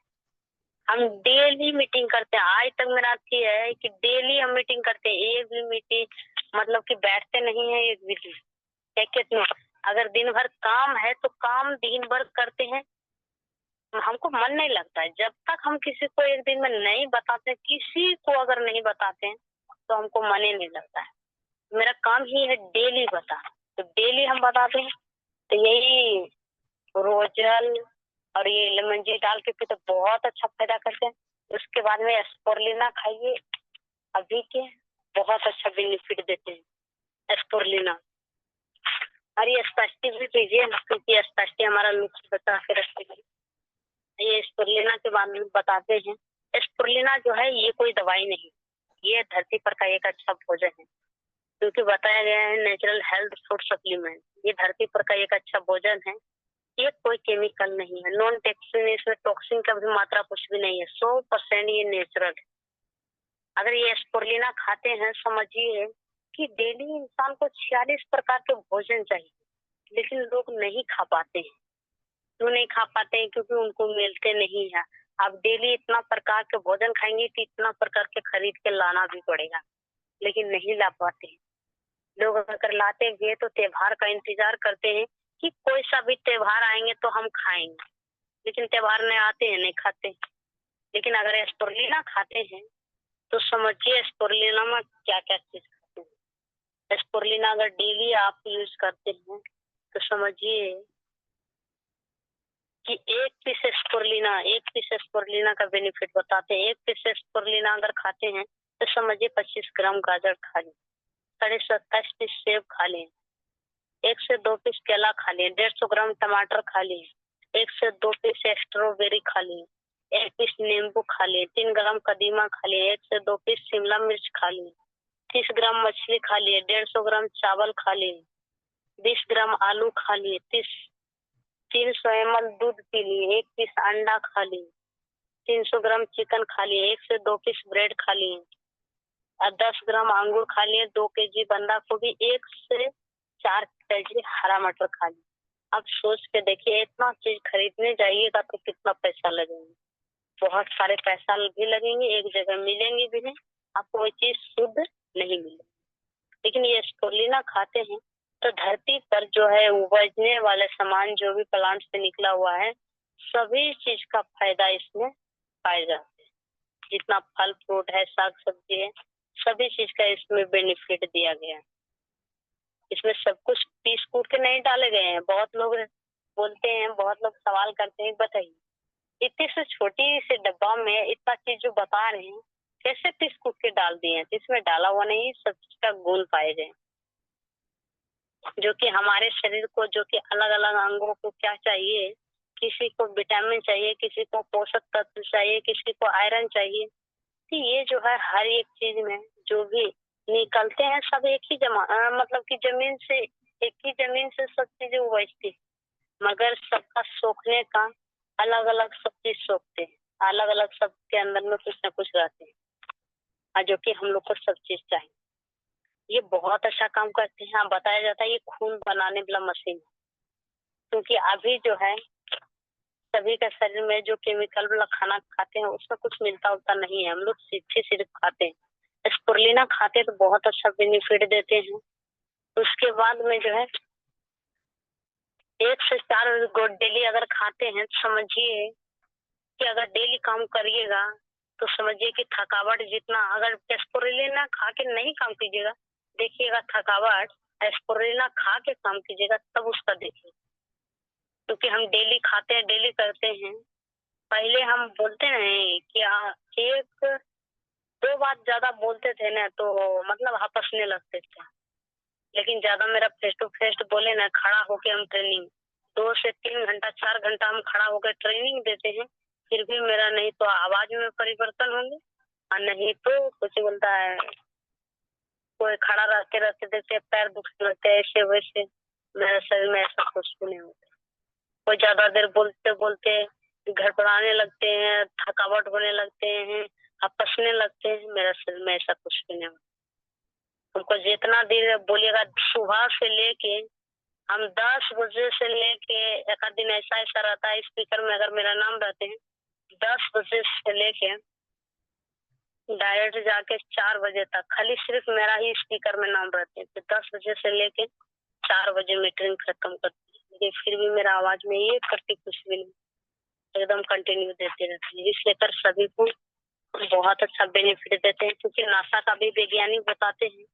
हम डेली मीटिंग करते हैं, आज तक मेरा अच्छी है कि डेली हम मीटिंग करते हैं। एक भी मीटिंग मतलब कि बैठते नहीं है एक भी दिन। क्यों? अगर दिन भर काम है तो काम दिन भर करते हैं, हमको मन नहीं लगता है। जब तक हम किसी को एक दिन में नहीं बताते, किसी को अगर नहीं बताते हैं तो हमको मन ही नहीं लगता है। मेरा काम ही है डेली बता, तो डेली हम बताते हैं। तो यही रोजल और ये लेमन जी डाल के पीते बहुत अच्छा फायदा करते हैं। उसके बाद में एस्पोर्लिना खाइए, अभी के बहुत अच्छा बेनिफिट देते हैं एस्पोर्लिना। और ये स्पष्टी भी पीजिए क्योंकि स्पष्टी हमारा नुक्स बचा के रखेगी। ये एस्पोर्लिना के बारे में बताते हैं। एस्पोर्लिना जो है ये कोई दवाई नहीं, ये धरती पर का एक अच्छा भोजन है, क्योंकि बताया गया है नेचुरल हेल्थ फूड सप्लीमेंट। ये धरती पर का एक अच्छा भोजन है, ये कोई केमिकल नहीं है, नॉन टॉक्सिन, इसमें टॉक्सिन का भी मात्रा कुछ भी नहीं है, 100% ये नेचुरल है। अगर ये एस्पोर्लिना खाते हैं, समझिए कि डेली इंसान को 46 प्रकार के भोजन चाहिए, लेकिन लोग नहीं खा पाते हैं। क्यों नहीं खा पाते हैं? क्योंकि उनको मिलते नहीं है। आप डेली इतना प्रकार के भोजन खाएंगे कि इतना प्रकार के खरीद के लाना भी पड़ेगा, लेकिन नहीं ला पाते हैं। लोग अगर लाते भी है तो त्योहार का इंतजार करते हैं कि कोई सा भी त्योहार आएंगे तो हम खाएंगे, लेकिन त्योहार नहीं आते हैं, नहीं खाते। लेकिन अगर एस्पोर्लिना खाते हैं तो समझिए एस्पोर्लिना में क्या क्या चीज खाते हैं। एस्पोर्लिना अगर डेली आप यूज करते हैं तो समझिए कि एक पीस एस्पोर्लिना का बेनिफिट बताते हैं। एक पीस एस्पोर्लिना अगर खाते हैं तो समझिए 25 ग्राम गाजर खा लें, 27.5 पीस सेब खा लें, 1 से 2 पीस केला खा लें, 150 ग्राम टमाटर खा लें, 1 से 2 पीस स्ट्रॉबेरी खा लें, 1 पीस नींबू खा लें, 3 ग्राम कदीमा खा लें, 1 से 2 पीस शिमला मिर्च खा लें, 30 ग्राम मछली खा लिए, 150 ग्राम चावल खा लें, 20 ग्राम आलू खा लिए, 300 ml दूध पी लिए, 1 पीस अंडा खा लिए, 300 ग्राम चिकन खा लिए, 1 से 2 पीस ब्रेड खा लिए, और 10 ग्राम अंगूर खा लिए, 2 केजी बंदा गोभी, 1 से 4 केजी हरा मटर खा लिए। अब सोच के देखिए, इतना चीज खरीदने जाइएगा तो कितना पैसा लगेगा। बहुत सारे पैसा भी लगेंगे, एक जगह मिलेंगे भी नहीं, आपको वो चीज शुद्ध नहीं मिलेगी। लेकिन ये स्पोर्लिना खाते हैं तो धरती पर जो है उपजने वाले सामान जो भी प्लांट से निकला हुआ है, सभी चीज का फायदा इसमें पाए जाते हैं। जितना फल फ्रूट है, साग सब्जी है, सभी चीज का इसमें बेनिफिट दिया गया है। इसमें सब कुछ पीस कूट के नहीं डाले गए हैं। बहुत लोग बोलते हैं, बहुत लोग सवाल करते हैं, बताइए इतनी से छोटी से डब्बा में इतना चीज जो बता रहे हैं, कैसे पीस कूट के डाल दिए हैं? इसमें डाला हुआ नहीं, सब चीज का गुण पाए गए, जो कि हमारे शरीर को, जो कि अलग अलग अंगों को क्या चाहिए, किसी को विटामिन चाहिए, किसी को पोषक तत्व चाहिए, किसी को आयरन चाहिए। तो ये जो है हर एक चीज में जो भी निकलते हैं, सब एक ही मतलब कि जमीन से, एक ही जमीन से सब चीजें उगती, मगर सबका सोखने का अलग अलग सब चीज सोखते हैं, अलग अलग सबके अंदर में कुछ ना कुछ रहते हैं, और जो कि हम लोग को सब चीज चाहिए। ये बहुत अच्छा काम करते हैं। हाँ, बताया जाता है ये खून बनाने वाला मशीन है, क्योंकि अभी जो है सभी का शरीर में जो केमिकल वाला खाना खाते हैं उसमें कुछ मिलता उलता नहीं है। हम लोग सिर्फ खाते हैं। स्पुरलिना खाते तो बहुत अच्छा बेनिफिट देते हैं। उसके बाद में जो है 1 से 4 गोट डेली अगर खाते हैं तो समझिए कि अगर डेली काम करिएगा तो समझिए कि थकावट जितना, अगर स्पुरलिना खा के नहीं काम कीजिएगा, देखिएगा थकावट, स्पुरलिना खा के काम कीजिएगा तब उसका देखिए। क्योंकि हम डेली खाते हैं, डेली करते हैं, पहले हम बोलते नहीं कि एक दो बात ज्यादा बोलते थे ना तो मतलब हंसने लगते थे, लेकिन ज्यादा मेरा फेस टू फेस बोले ना, खड़ा होके हम ट्रेनिंग 2 से 3 घंटा 4 घंटा हम खड़ा होकर ट्रेनिंग देते हैं, फिर भी मेरा नहीं तो आवाज में परिवर्तन होंगे और नहीं तो कुछ बोलता है, कोई खड़ा रहते रहते देखते पैर दुखने लगते हैं, ऐसे वैसे मेरे शरीर में ऐसा कुछ भी नहीं होता। कोई ज्यादा देर बोलते बोलते घबराने लगते हैं, थकावट होने लगते हैं, हपसने लगते हैं, मेरा शरीर में ऐसा कुछ भी नहीं होता। हमको जितना देर बोलिएगा, सुबह से लेके हम 10 बजे से लेके एक आध दिन ऐसा ऐसा रहता है स्पीकर में अगर मेरा नाम रहते हैं, 10 बजे से लेके डायरेक्ट जाके 4 बजे तक खाली सिर्फ मेरा ही स्पीकर में नाम रहते हैं, तो 10 बजे से लेके 4 बजे मीटिंग खत्म करती है, लेकिन फिर भी मेरा आवाज में ये करती कुछ भी नहीं, एकदम कंटिन्यू देते रहते हैं। इसलिए कर सभी को बहुत अच्छा बेनिफिट देते हैं, क्योंकि नासा का भी वैज्ञानिक बताते हैं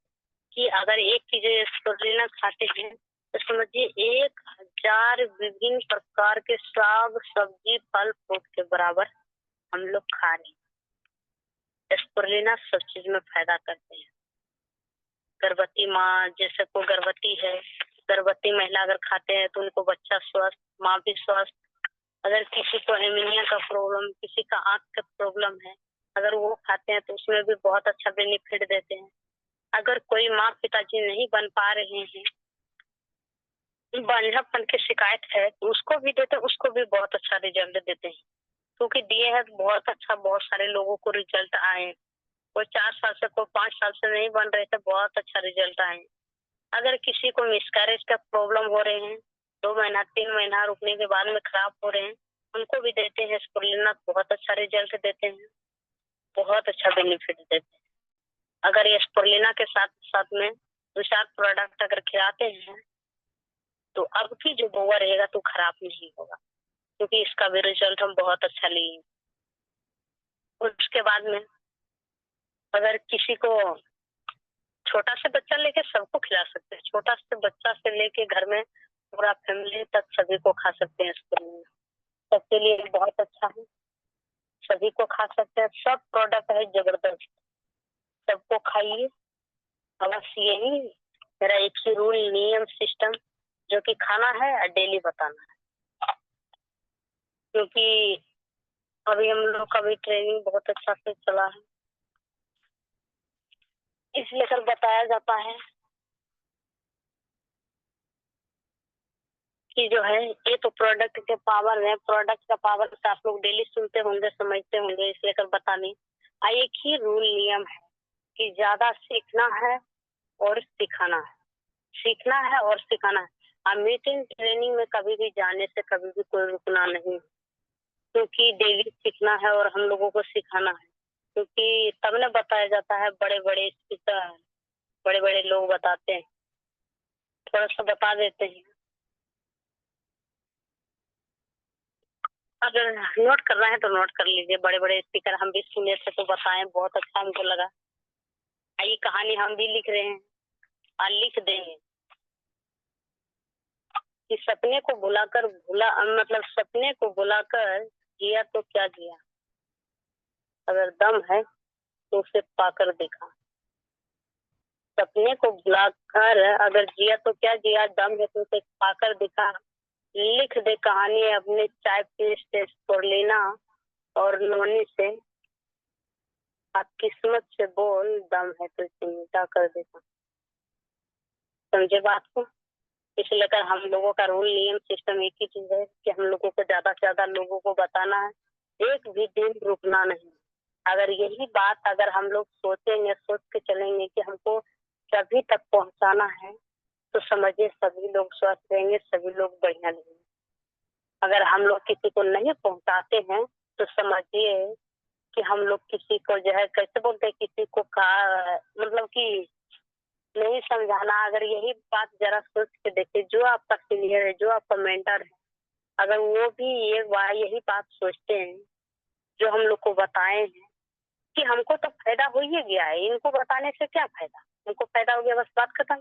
कि अगर एक चीज स्पिरुलिना खाते हैं तो समझिए 1000 विभिन्न प्रकार के साग सब्जी फल फ्रूट के बराबर हम लोग खा रहे हैं। स्पिरुलिना सब चीज में फायदा करते हैं। गर्भवती माँ, जैसे कोई गर्भवती है, गर्भवती महिला अगर खाते हैं तो उनको बच्चा स्वस्थ, माँ भी स्वस्थ। अगर किसी को एनीमिया का प्रॉब्लम, किसी का आंख का प्रॉब्लम है, अगर वो खाते हैं तो उसमें भी बहुत अच्छा बेनिफिट देते हैं। अगर कोई माँ पिताजी नहीं बन पा रहे हैं, बंझापन की शिकायत है, तो उसको भी देते हैं, उसको भी बहुत अच्छा रिजल्ट देते हैं, क्योंकि दिए हैं तो बहुत अच्छा, बहुत सारे लोगों को रिजल्ट आए। कोई 4 साल से, कोई 5 साल से नहीं बन रहे थे, बहुत अच्छा रिजल्ट आए। अगर किसी को मिसकैरेज का प्रॉब्लम हो रहे हैं, 2 महीना 3 महीना रुकने के बाद में खराब हो रहे हैं, उनको भी देते हैं स्पिरुलिना, बहुत अच्छा रिजल्ट देते हैं, बहुत अच्छा बेनिफिट देते हैं। अगर ये स्पिरुलिना के साथ साथ में 2-4 प्रोडक्ट अगर खिलाते हैं तो अब की जो गोबर रहेगा तो खराब नहीं होगा, क्योंकि इसका भी रिजल्ट हम बहुत अच्छा लिए। उसके बाद में अगर किसी को, छोटा से बच्चा लेके सबको खिला सकते हैं, छोटा से बच्चा से लेके घर में पूरा फैमिली तक सभी को खा सकते हैं स्पिरुलिना, सबके लिए बहुत अच्छा है, सभी को खा सकते हैं। सब प्रोडक्ट है जबरदस्त, सबको खाइए। बस यही मेरा एक ही रूल नियम सिस्टम जो कि खाना है और डेली बताना है, क्योंकि अभी हम लोग का भी ट्रेनिंग बहुत अच्छा से चला है, इसलिए कर बताया जाता है कि जो है ये तो प्रोडक्ट के पावर है, प्रोडक्ट का पावर से आप लोग डेली सुनते होंगे, समझते होंगे, इसलिए कर बताने। एक ही रूल नियम है कि ज्यादा सीखना है और सिखाना है, सीखना है और सिखाना है। मीटिंग ट्रेनिंग में कभी भी जाने से कभी भी कोई रुकना नहीं, क्योंकि डेली सीखना है और हम लोगों को सिखाना है, क्योंकि तब न बताया जाता है। बड़े बड़े स्पीकर, बड़े बड़े लोग बताते हैं, थोड़ा सा बता देते हैं। अगर नोट करना है तो नोट कर लीजिए, बड़े बड़े स्पीकर हम भी सुने थे तो बताएं, बहुत अच्छा हमको लगा। ये कहानी हम भी लिख रहे हैं और लिख देंगे कि सपने को भुलाकर भूला, मतलब सपने को भुलाकर जिया तो क्या जिया, अगर दम है तो उसे पाकर देखा। सपने को भुलाकर अगर जिया तो क्या जिया, दम है तो उसे पाकर दिखा। लिख दे कहानी अपने चाय पे स्पिरुलिना और नोनी से, आप किस्मत से बोल, दम है तो इसे मिटा कर देखा। समझे बात को? इसलिए कर हम लोगों का रूल नियम सिस्टम एक ही चीज है कि हम लोगों को ज्यादा से ज्यादा लोगों को बताना है, एक भी दिन रुकना नहीं। अगर यही बात अगर हम लोग सोचेंगे, सोच के चलेंगे कि हमको सभी तक पहुंचाना है, तो समझिए सभी लोग स्वस्थ रहेंगे, सभी लोग बढ़िया रहेंगे। अगर हम लोग किसी को नहीं पहुंचाते हैं तो समझिए कि हम लोग किसी को जो है, कैसे बोलते हैं, किसी को कहा मतलब कि नहीं समझाना। अगर यही बात जरा सोच के देखिए, जो आपका सीनियर है, जो आपका मेंटर है, अगर वो भी ये यही बात सोचते हैं जो हम लोग को बताए हैं कि हमको तो फायदा हो ही गया है, इनको बताने से क्या फायदा, इनको फायदा हो गया बस बात खत्म,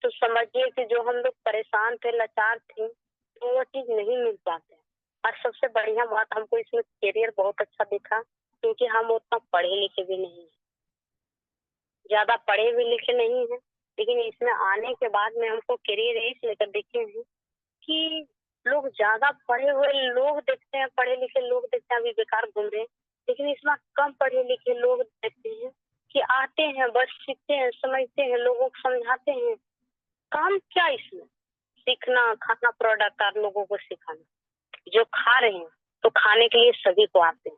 तो समझिए कि जो हम लोग परेशान थे, लाचार थे, तो वो चीज नहीं मिल पाते। और सबसे बढ़िया बात हमको इसमें करियर बहुत अच्छा दिखा, क्योंकि हम उतना पढ़े लिखे भी नहीं है, ज्यादा पढ़े भी लिखे नहीं है, लेकिन इसमें आने के बाद में हमको करियर इस लेकर देखे हैं कि लोग ज्यादा पढ़े हुए लोग देखते हैं, पढ़े लिखे लोग देखते हैं अभी बेकार घूम रहे हैं, लेकिन इसमें कम पढ़े लिखे लोग देखते हैं कि आते हैं, बस सीखते हैं, समझते हैं, लोगों को समझाते हैं। काम क्या इसमें? सीखना, खाना, प्रोडक्ट और लोगों को सिखाना। जो खा रहे हैं तो खाने के लिए सभी को आते हैं।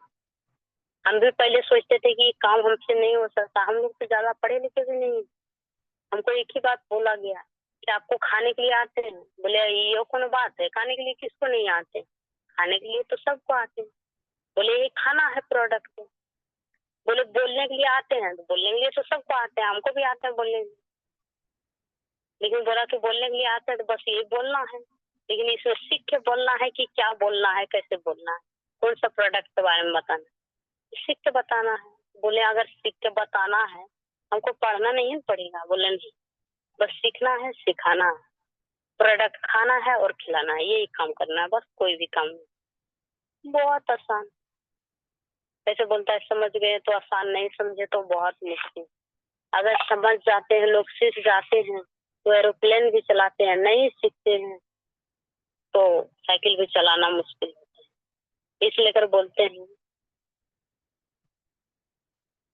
हम भी पहले सोचते थे कि काम हमसे नहीं हो सकता, हम लोग तो ज्यादा पढ़े लिखे भी नहीं। हमको एक ही बात बोला गया कि आपको खाने के लिए आते हैं। बोले ये कौन बात है, खाने के लिए किसको नहीं आते? खाने के लिए तो सबको आते हैं। बोले ये खाना है प्रोडक्ट को। बोले बोलने के लिए आते हैं, तो बोलने के लिए तो सबको आते हैं, हमको भी आते हैं बोलने के लिए। लेकिन बोला कि बोलने के लिए आते हैं तो बस ये बोलना है, लेकिन इसमें सीख के बोलना है कि क्या बोलना है, कैसे बोलना है, कौन सा प्रोडक्ट के बारे में बताना है, सीख के बताना है। बोले अगर सीख के बताना है, हमको पढ़ना नहीं पड़ेगा। बोले नहीं, बस सीखना है, सिखाना है, प्रोडक्ट खाना है और खिलाना है, यही काम करना है, बस कोई भी काम नहीं। बहुत आसान। ऐसे बोलता है समझ गए तो आसान, नहीं समझे तो बहुत मुश्किल। अगर समझ जाते हैं लोग, सीख जाते हैं, तो एरोप्लेन भी चलाते हैं। नहीं सीखते हैं तो साइकिल भी चलाना मुश्किल होता है। इस लेकर बोलते हैं,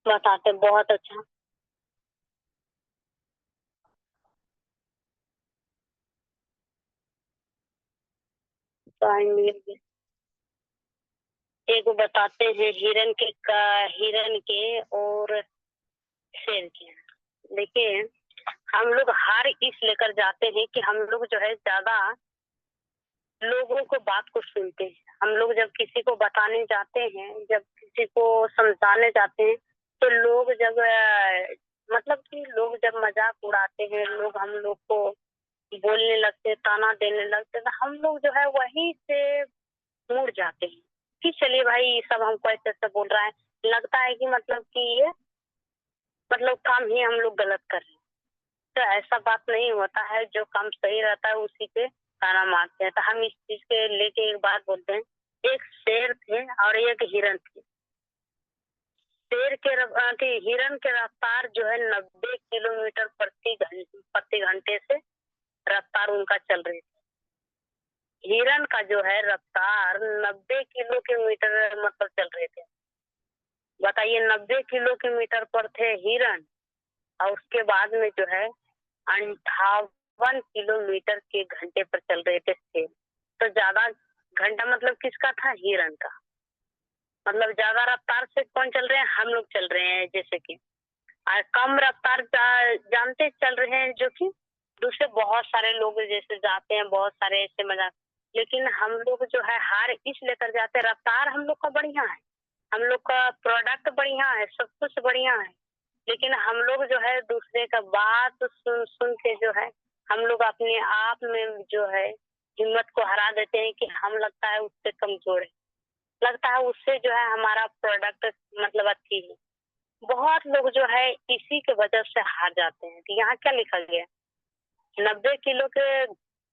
बताते बहुत अच्छा। टाइम मिल गया। एक बताते हैं हिरन के और शेर के। देखिए, हम लोग हार इस लेकर जाते हैं कि हम लोग जो है ज्यादा लोगों को बात को सुनते हैं। हम लोग जब किसी को बताने जाते हैं, जब किसी को समझाने जाते हैं, तो लोग जब मतलब कि लोग जब मजाक उड़ाते हैं, लोग हम लोग को बोलने लगते, ताना देने लगते, तो हम लोग जो है वहीं से मुड़ जाते हैं कि चलिए भाई ये सब हमको ऐसे ऐसे बोल रहा है, लगता है कि मतलब कि ये मतलब काम ही हम लोग गलत कर रहे हैं। तो ऐसा बात नहीं होता है, जो काम सही रहता है उसी पे ताना मारते हैं। तो हम इस चीज के लेके एक बात बोलते हैं। एक शेर थे और एक हिरन थे। हिरन के रफ्तार जो है 90 किलोमीटर प्रति घंटे से रफ्तार उनका चल रही थी। हिरन का जो है रफ्तार 90 किलोमीटर मतलब चल रहे थे। बताइए, 90 किलोमीटर पर थे हिरन, और उसके बाद में जो है 58 किलोमीटर के घंटे पर चल रहे थे शेर। तो ज्यादा घंटा मतलब किसका था? हिरन का। मतलब ज्यादा रफ्तार से कौन चल रहे हैं? हम लोग चल रहे हैं, जैसे कि और कम रफ्तार जानते चल रहे हैं, जो कि दूसरे बहुत सारे लोग जैसे जाते हैं, बहुत सारे ऐसे मजाक। लेकिन हम लोग जो है हार इस लेकर जाते हैं, रफ्तार हम लोग का बढ़िया है, हम लोग का प्रोडक्ट बढ़िया है, सब कुछ बढ़िया है, लेकिन हम लोग जो है दूसरे का बात सुन सुन के जो है हम लोग अपने आप में जो है हिम्मत को हरा देते हैं कि हम लगता है उससे कमजोर है, लगता है उससे जो है हमारा प्रोडक्ट मतलब अच्छी है। बहुत लोग जो है इसी के वजह से हार जाते हैं। तो यहाँ क्या लिखा गया? 90 किलो के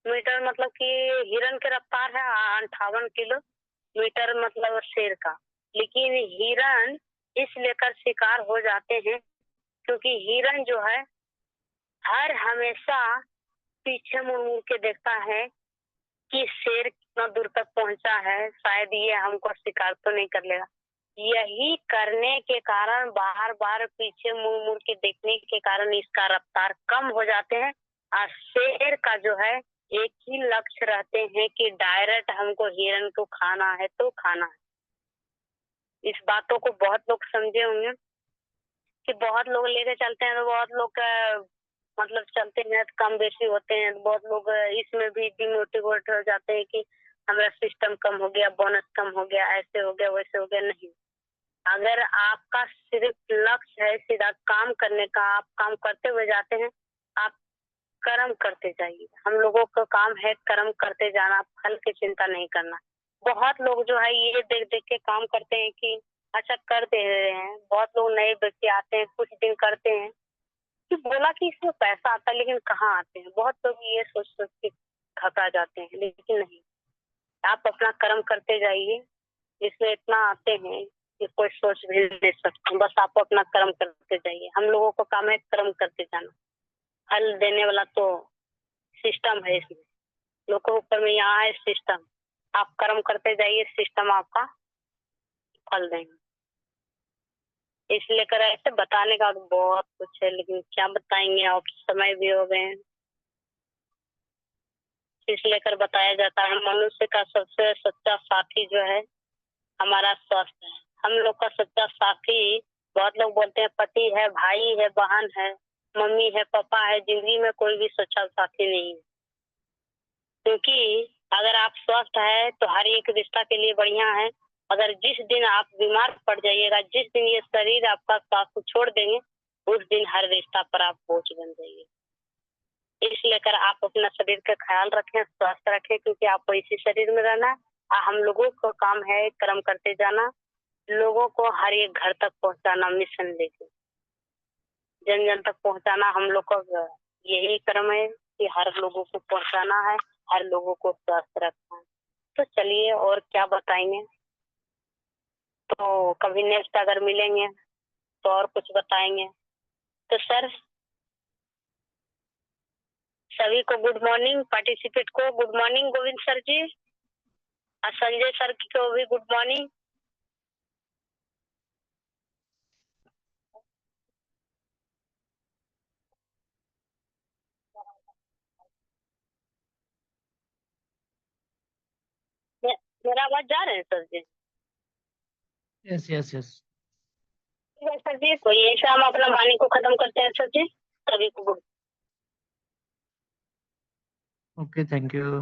मीटर मतलब कि हिरन के रफ्तार है 58 किलोमीटर मतलब शेर का। लेकिन हिरन इस लेकर शिकार हो जाते हैं क्योंकि हिरन जो है हर हमेशा पीछे मुड़ मुड़ के देखता है कि शेर कितना दूर तक पहुंचा है, शायद ये हमको शिकार तो नहीं कर लेगा। यही करने के कारण, बार बार पीछे मुड़ मुड़ के देखने के कारण इसका रफ्तार कम हो जाते हैं। और शेर का जो है एक ही लक्ष्य रहते हैं कि डायरेक्ट हमको हिरन को खाना है तो खाना है। इस बातों को बहुत लोग समझे होंगे कि बहुत लोग लेके चलते हैं, तो बहुत लोग मतलब चलते हैं तो कम बेसी होते हैं, तो बहुत लोग इसमें भी डिमोटिवेट हो जाते हैं कि हमारा सिस्टम कम हो गया, बोनस कम हो गया, ऐसे हो गया, वैसे हो गया। नहीं, अगर आपका सिर्फ लक्ष्य है सीधा काम करने का, आप काम करते हुए जाते हैं, आप कर्म करते जाइए। हम लोगों का काम है कर्म करते जाना, फल की चिंता नहीं करना। बहुत लोग जो है ये देख देख के काम करते हैं कि अच्छा कर दे रहे हैं। बहुत लोग नए व्यक्ति आते हैं, कुछ दिन करते हैं कि बोला कि इसमें पैसा आता है, लेकिन कहाँ आते हैं। बहुत लोग ये सोच सोच के घबरा जाते हैं, लेकिन नहीं, आप अपना कर्म करते जाइए, जिसमें इतना आते हैं कि कोई सोच भी नहीं दे सकते। बस आप अपना कर्म करते जाइए। हम लोगों को काम है कर्म करते जाना। फल देने वाला तो सिस्टम है, इसमें लोगों के ऊपर में यहाँ है सिस्टम। आप कर्म करते जाइए, सिस्टम आपका फल देंगे। इसलिए कर ऐसे बताने का तो बहुत कुछ है, लेकिन क्या बताएंगे, आप समय भी हो गए हैं। इसलिए कर बताया जाता है मनुष्य का सबसे सच्चा साथी जो है हमारा स्वास्थ्य है। हम लोग का सच्चा साथी, बहुत लोग बोलते हैं पति है, भाई है, बहन है, मम्मी है, पापा है, जिंदगी में कोई भी सच्चा साथी नहीं है। क्योंकि अगर आप स्वस्थ है तो हर एक रिश्ता के लिए बढ़िया है। अगर जिस दिन आप बीमार पड़ जाइएगा, जिस दिन ये शरीर आपका साथ को छोड़ देंगे, उस दिन हर रिश्ता पर आप बोझ बन जाइए। इसलिए कर आप अपना शरीर का ख्याल रखें, स्वस्थ रखें, क्योंकि आपको इसी शरीर में रहना है। हम लोगों का काम है कर्म करते जाना, लोगों को हर एक घर तक पहुंचाना, मिशन लेके जन जन तक पहुंचाना हम लोग का यही कर्म है कि हर लोगों को पहुंचाना है, हर लोगों को स्वस्थ रखना है। तो चलिए और क्या बताएंगे, तो कभी नेक्स्ट अगर मिलेंगे तो और कुछ बताएंगे। तो सर सभी को गुड मॉर्निंग, पार्टिसिपेट को गुड मॉर्निंग, गोविंद सर जी और संजय सर को भी गुड मॉर्निंग। मेरा आवाज जा रहा है सर जी? Yes yes yes. ठीक है सर जी, तो यही से हम अपना वाणी को खत्म करते हैं सर जी। सभी को गुड। Okay, thank you.